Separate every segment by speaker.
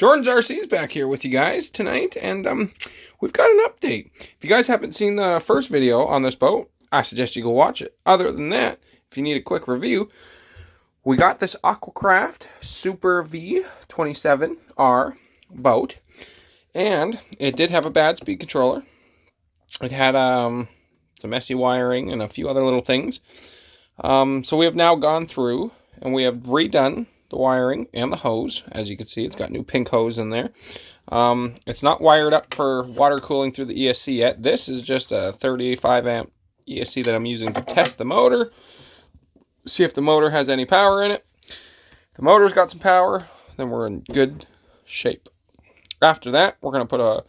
Speaker 1: Jordan's RC's back here with you guys tonight, and we've got an update. If you guys haven't seen the first video on this boat, I suggest you go watch it. Other than that, if you need a quick review, we got this Aquacraft Supervee 27R boat, and it did have a bad speed controller. It had some messy wiring and a few other little things. So we have now gone through and we have redone the wiring and the hose. As you can see, it's got new pink hose in there. It's not wired up for water cooling through the ESC yet. This is just a 35 amp ESC that I'm using to test the motor, see if the motor has any power in it. If the motor's got some power, then we're in good shape. After that, we're going to put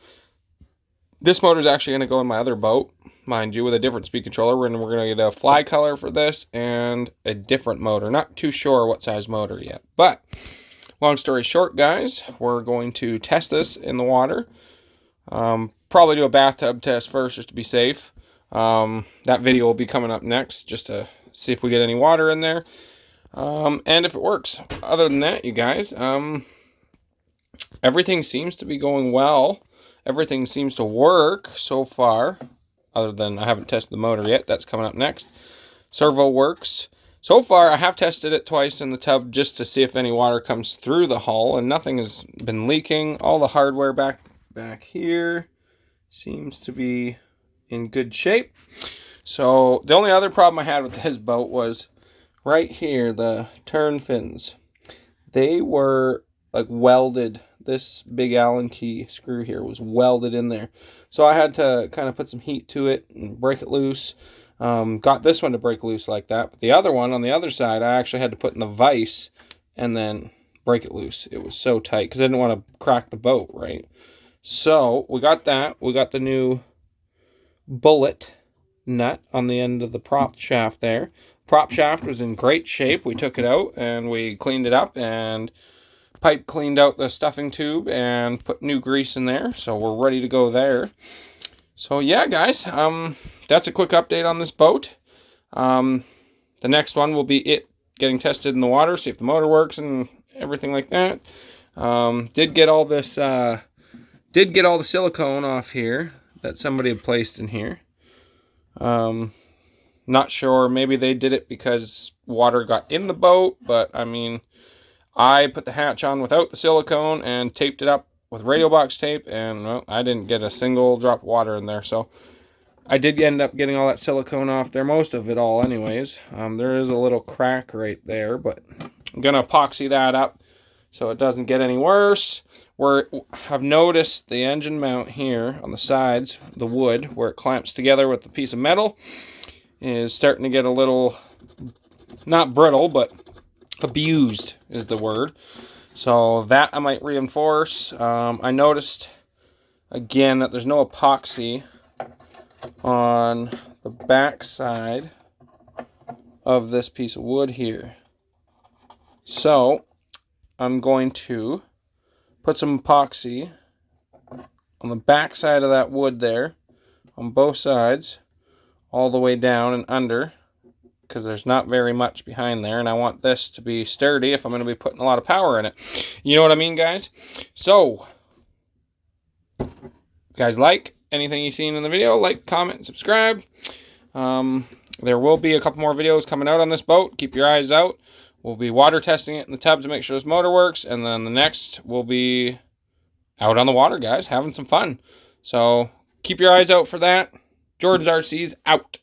Speaker 1: this motor is actually going to go in my other boat, mind you, with a different speed controller. And we're going to get a fly color for this and a different motor. Not too sure what size motor yet. But, long story short, guys, we're going to test this in the water. Probably do a bathtub test first just to be safe. That video will be coming up next just to see if we get any water in there. And if it works. Other than that, you guys, everything seems to be going well. Everything seems to work so far, other than I haven't tested the motor yet. That's coming up next. Servo works. So far, I have tested it twice in the tub just to see if any water comes through the hull, and nothing has been leaking. All the hardware back here seems to be in good shape. So the only other problem I had with this boat was right here, the turn fins. They were like welded. This big Allen key screw here was welded in there. So I had to kind of put some heat to it and break it loose. Got this one to break loose like that. But the other one on the other side, I actually had to put in the vise and then break it loose. It was so tight because I didn't want to crack the boat, right? So we got that. We got the new bullet nut on the end of the prop shaft there. Prop shaft was in great shape. We took it out and we cleaned it up and pipe cleaned out the stuffing tube and put new grease in there, so we're ready to go there. So yeah, guys, that's a quick update on this boat. The next one will be it getting tested in the water, see if the motor works and everything like that. Did get all the silicone off here that somebody had placed in here. Not sure, maybe they did it because water got in the boat, but I mean, I put the hatch on without the silicone and taped it up with radio box tape, and well, I didn't get a single drop of water in there. So I did end up getting all that silicone off there, most of it all anyways. There is a little crack right there, but I'm going to epoxy that up so it doesn't get any worse. I've noticed the engine mount here on the sides, the wood, where it clamps together with the piece of metal, is starting to get a little, not brittle, but abused is the word. So that I might reinforce. I noticed again that there's no epoxy on the back side of this piece of wood here. So I'm going to put some epoxy on the back side of that wood there, on both sides, all the way down and under, because there's not very much behind there, and I want this to be sturdy if I'm going to be putting a lot of power in it. You know what I mean, guys? So, if you guys like anything you've seen in the video, like, comment, and subscribe. There will be a couple more videos coming out on this boat. Keep your eyes out. We'll be water testing it in the tub to make sure this motor works, and then the next will be out on the water, guys, having some fun. So, keep your eyes out for that. Jordan's RC's out.